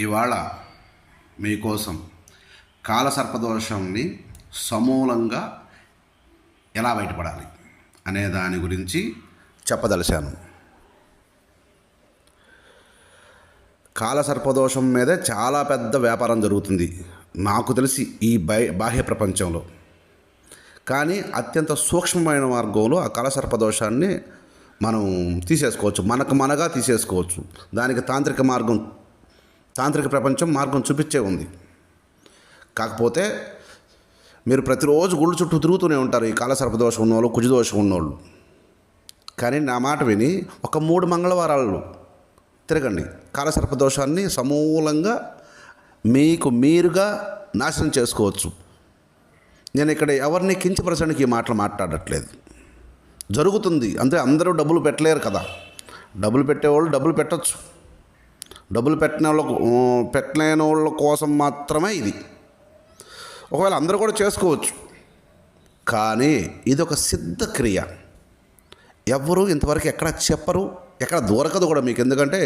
ఇవాళ మీకోసం కాలసర్పదోషంని సమూలంగా ఎలా బయటపడాలి అనే దాని గురించి చెప్పదలిచాను. కాలసర్పదోషం మీదే చాలా పెద్ద వ్యాపారం జరుగుతుంది నాకు తెలిసి ఈ బాహ్య ప్రపంచంలో. కానీ అత్యంత సూక్ష్మమైన మార్గంలో ఆ కాలసర్పదోషాన్ని మనం తీసేసుకోవచ్చు, మనగా తీసేసుకోవచ్చు. దానికి తాంత్రిక ప్రపంచం మార్గం చూపించే ఉంది. కాకపోతే మీరు ప్రతిరోజు గుళ్ళు చుట్టూ తిరుగుతూనే ఉంటారు ఈ కాలసర్పదోషం ఉన్నవాళ్ళు, కుజదోషం ఉన్నవాళ్ళు. కానీ నా మాట విని ఒక 3 మంగళవారాలు తిరగండి. కాలసర్పదోషాన్ని సమూలంగా మీకు మీరుగా నాశనం చేసుకోవచ్చు. నేను ఇక్కడ ఎవరిని కించపరచడానికి ఈ మాటలు మాట్లాడట్లేదు. జరుగుతుంది అంతే. అందరూ డబ్బులు పెట్టలేరు కదా. డబ్బులు పెట్టేవాళ్ళు డబ్బులు పెట్టచ్చు. డబ్బులు పెట్టలేని వాళ్ళ కోసం మాత్రమే ఇది. ఒకవేళ అందరూ కూడా చేసుకోవచ్చు, కానీ ఇది ఒక సిద్ధ క్రియ. ఎవ్వరూ ఇంతవరకు ఎక్కడ చెప్పరు, ఎక్కడ దొరకదు కూడా మీకు. ఎందుకంటే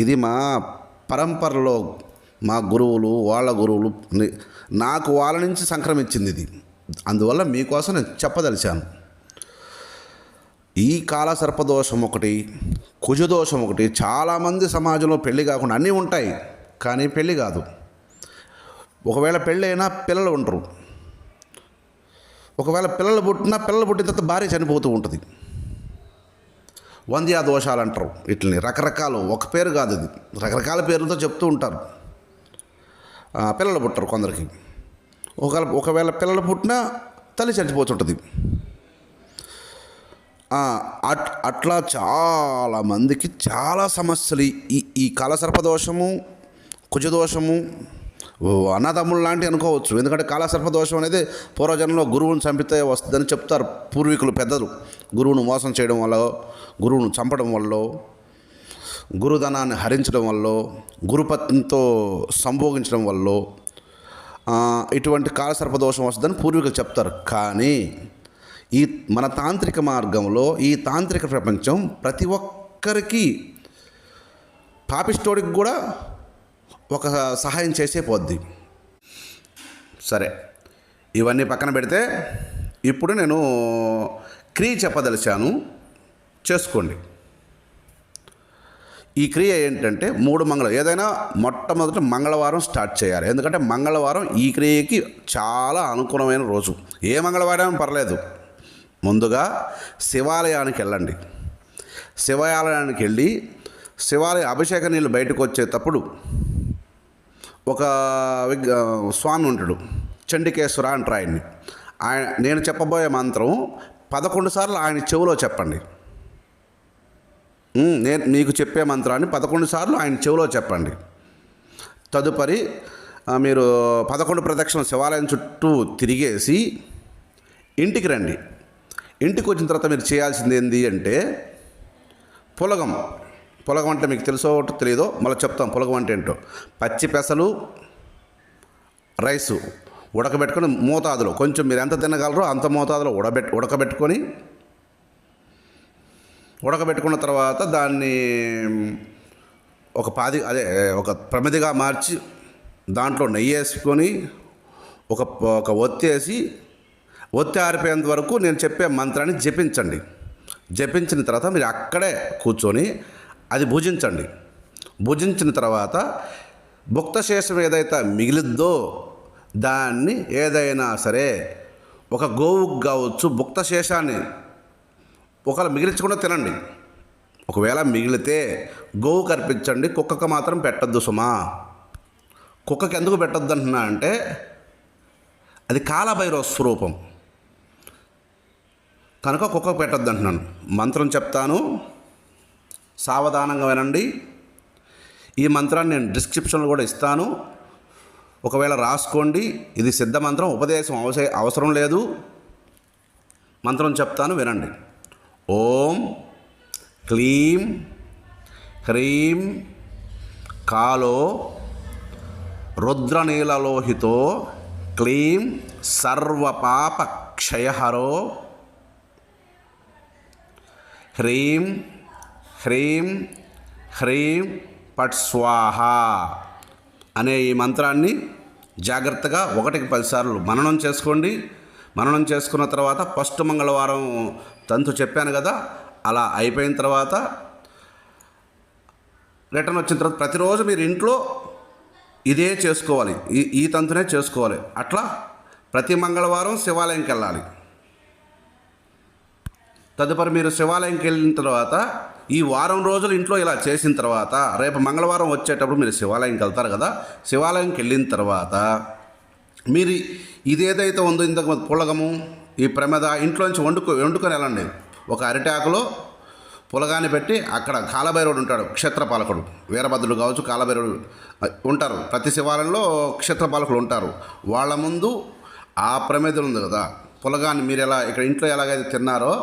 ఇది మా పరంపరలో మా గురువులు, వాళ్ళ గురువులు, నాకు వాళ్ళ నుంచి సంక్రమించింది ఇది. అందువల్ల మీకోసం నేను చెప్పదలిచాను. ఈ కాలసర్పదోషం ఒకటి, కుజదోషం ఒకటి. చాలామంది సమాజంలో పెళ్ళి కాకుండా అన్నీ ఉంటాయి, కానీ పెళ్ళి కాదు. ఒకవేళ పెళ్ళి అయినా పిల్లలు ఉండరు. ఒకవేళ పిల్లలు పుట్టిన తర్వాత భార్య చనిపోతూ ఉంటుంది. వంద్యా దోషాలు అంటారు వీటిని. రకరకాలు, ఒక పేరు కాదు ఇది, రకరకాల పేర్లతో చెప్తూ ఉంటారు. పిల్లలు పుట్టరు కొందరికి. ఒకవేళ పిల్లలు పుట్టినా తల్లి చనిపోతుంటుంది. అట్లా చాలామందికి చాలా సమస్యలు ఈ కాలసర్పదోషము, కుజదోషము అన్నదమ్ములు లాంటివి అనుకోవచ్చు. ఎందుకంటే కాలసర్పదోషం అనేది పూర్వజన్మలో గురువుని చంపితే వస్తుందని చెప్తారు పూర్వీకులు, పెద్దలు. గురువును మోసం చేయడం వల్ల, గురువును చంపడం వల్ల, గురుధనాన్ని హరించడం వల్ల, గురుపత్నితో సంభోగించడం వల్ల ఇటువంటి కాలసర్పదోషం వస్తుందని పూర్వీకులు చెప్తారు. కానీ ఈ మన తాంత్రిక మార్గంలో, ఈ తాంత్రిక ప్రపంచం ప్రతి ఒక్కరికి, పాపిస్టోడికి కూడా ఒక సహాయం చేసే పోద్ది. సరే, ఇవన్నీ పక్కన పెడితే ఇప్పుడు నేను క్రియ చెప్పదలిచాను, చేసుకోండి. ఈ క్రియ ఏంటంటే 3 ఏదైనా మొట్టమొదటి మంగళవారం స్టార్ట్ చేయాలి. ఎందుకంటే మంగళవారం ఈ క్రియకి చాలా అనుకూలమైన రోజు. ఏ మంగళవారం పర్లేదు. ముందుగా శివాలయానికి వెళ్ళండి. శివాలయానికి వెళ్ళి శివాలయ అభిషేక నీళ్ళు బయటకు వచ్చేటప్పుడు ఒక స్వామి ఉంటాడు, చండికేశ్వర అంటారు ఆయన్ని. నేను చెప్పబోయే మంత్రం 11 సార్లు ఆయన చెవిలో చెప్పండి. నేను మీకు చెప్పే మంత్రాన్ని 11 సార్లు ఆయన చెవిలో చెప్పండి. తదుపరి మీరు 11 ప్రదక్షిణలు శివాలయం చుట్టూ తిరిగేసి ఇంటికి రండి. ఇంటికి వచ్చిన తర్వాత మీరు చేయాల్సింది ఏంటి అంటే పులగం అంటే మీకు తెలుసో తెలియదో మళ్ళీ చెప్తాం. పులగం అంటే ఏంటో, పచ్చి పెసలు, రైసు ఉడకబెట్టుకొని మోతాదులో, కొంచెం మీరు ఎంత తినగలరో అంత మోతాదులో ఉడకబెట్టుకున్న తర్వాత దాన్ని ఒక ప్రమిదిగా మార్చి దాంట్లో నెయ్యి వేసుకొని ఒక ఒత్తి ఆరిపోయేంత వరకు నేను చెప్పే మంత్రాన్ని జపించండి. జపించిన తర్వాత మీరు అక్కడే కూర్చొని అది భుజించండి. భుజించిన తర్వాత భుక్తశేషం ఏదైతే మిగిలిద్దో దాన్ని ఏదైనా సరే, ఒక గోవుకు కావచ్చు, భుక్తశేషాన్ని ఒకవేళ మిగిలించకుండా తినండి. ఒకవేళ మిగిలితే గోవుకు అర్పించండి, కుక్కకు మాత్రం పెట్టద్దు సుమా. కుక్కకి ఎందుకు పెట్టద్దు అంటున్నా అంటే అది కాలభైరవ స్వరూపం కనుక కుక్కకు పెట్టద్దు అంటున్నాను. మంత్రం చెప్తాను, సావధానంగా వినండి. ఈ మంత్రాన్ని నేను డిస్క్రిప్షన్లో కూడా ఇస్తాను, ఒకవేళ రాసుకోండి. ఇది సిద్ధ మంత్రం, ఉపదేశం అవసరం లేదు. మంత్రం చెప్తాను, వినండి. ఓం క్లీం హ్రీం కాలో రుద్రనీలలోహితో క్లీం సర్వపాప క్షయహరో హ్రీం హ్రీం హ్రీం పట్ స్వాహ అనే ఈ మంత్రాన్ని జాగ్రత్తగా 1కి 10 సార్లు మననం చేసుకోండి. మననం చేసుకున్న తర్వాత ఫస్ట్ మంగళవారం తంతు చెప్పాను కదా, అలా అయిపోయిన తర్వాత రిటర్న్ వచ్చిన తర్వాత ప్రతిరోజు మీరు ఇంట్లో ఇదే చేసుకోవాలి, ఈ తంతునే చేసుకోవాలి. అట్లా ప్రతి మంగళవారం శివాలయంకి వెళ్ళాలి. తదుపరి మీరు శివాలయంకి వెళ్ళిన తర్వాత ఈ వారం రోజులు ఇంట్లో ఇలా చేసిన తర్వాత రేపు మంగళవారం వచ్చేటప్పుడు మీరు శివాలయంకి వెళ్తారు కదా, శివాలయంకి వెళ్ళిన తర్వాత మీరు ఇదేదైతే ఉందో ఇంతకు పులగము, ఈ ప్రమేద ఇంట్లోంచి వండుకొని వెళ్ళండి. ఒక అరిటాకులో పులగాన్ని పెట్టి అక్కడ కాలభైరవుడు ఉంటాడు, క్షేత్రపాలకుడు, వీరభద్రుడు కావచ్చు, కాలభైరవుడు ఉంటారు. ప్రతి శివాలయంలో క్షేత్రపాలకులు ఉంటారు. వాళ్ళ ముందు ఆ ప్రమేదం ఉంది కదా, పులగాన్ని మీరు ఎలా ఇక్కడ ఇంట్లో ఎలాగైతే తిన్నారో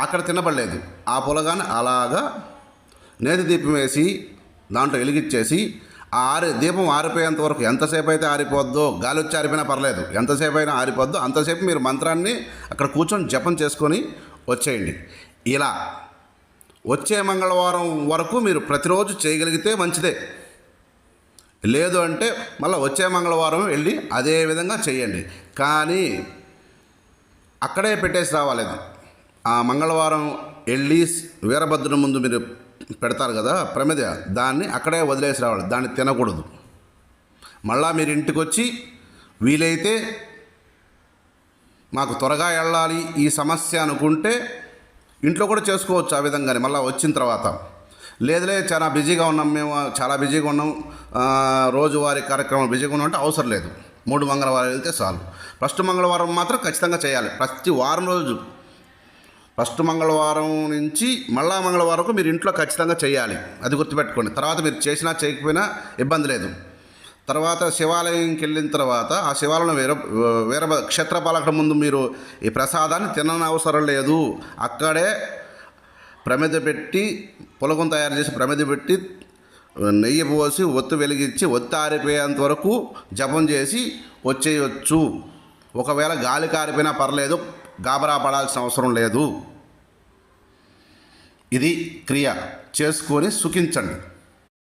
అక్కడ తినబడలేదు. ఆ పులగాన్ని అలాగా నేతి దీపం వేసి దాంట్లో వెలిగించేసి దీపం ఆరిపోయేంత వరకు, ఎంతసేపు అయితే ఆరిపోద్దో, గాలి వచ్చి ఆరిపోయినా పర్లేదు, ఎంతసేపు అయినా ఆరిపోద్దో అంతసేపు మీరు మంత్రాన్ని అక్కడ కూర్చొని జపం చేసుకొని వచ్చేయండి. ఇలా వచ్చే మంగళవారం వరకు మీరు ప్రతిరోజు చేయగలిగితే మంచిదే. లేదు అంటే మళ్ళీ వచ్చే మంగళవారం వెళ్ళి అదే విధంగా చేయండి. కానీ అక్కడే పెట్టేసి రావాలి. ఆ మంగళవారం వెళ్ళి వీరభద్రుని ముందు మీరు పెడతారు కదా ప్రమిద, దాన్ని అక్కడే వదిలేసి రావాలి, దాన్ని తినకూడదు. మళ్ళా మీరు ఇంటికి వచ్చి వీలైతే మాకు త్వరగా వెళ్ళాలి ఈ సమస్య అనుకుంటే ఇంట్లో కూడా చేసుకోవచ్చు ఆ విధంగానే. మళ్ళీ వచ్చిన తర్వాత లేదులే చాలా బిజీగా ఉన్నాం, మేము చాలా బిజీగా ఉన్నాం, రోజువారీ కార్యక్రమాలు బిజీగా ఉన్నాం అంటే అవసరం లేదు. 3 మంగళవారాలు వెళ్తే చాలు. ఫస్ట్ మంగళవారం మాత్రం ఖచ్చితంగా చేయాలి. ప్రతి వారం రోజు ఫస్ట్ మంగళవారం నుంచి మళ్ళా మంగళవారం వరకు మీరు ఇంట్లో ఖచ్చితంగా చేయాలి. అది గుర్తుపెట్టుకోండి. తర్వాత మీరు చేసినా చేయకపోయినా ఇబ్బంది లేదు. తర్వాత శివాలయంకి వెళ్ళిన తర్వాత ఆ శివాలయం వేరే క్షేత్రపాలకుల ముందు మీరు ఈ ప్రసాదాన్ని తినని అవసరం లేదు. అక్కడే ప్రమిద పెట్టి పులగం తయారు చేసి ప్రమిద పెట్టి నెయ్యి పోసి ఒత్తు వెలిగించి ఒత్తి ఆరిపోయేంత వరకు జపం చేసి వచ్చేయచ్చు. ఒకవేళ గాలి కారిపోయినా పర్లేదు, గాబరా పడాల్సిన అవసరం లేదు. ఇది క్రియ చేసుకొని సుఖించండి.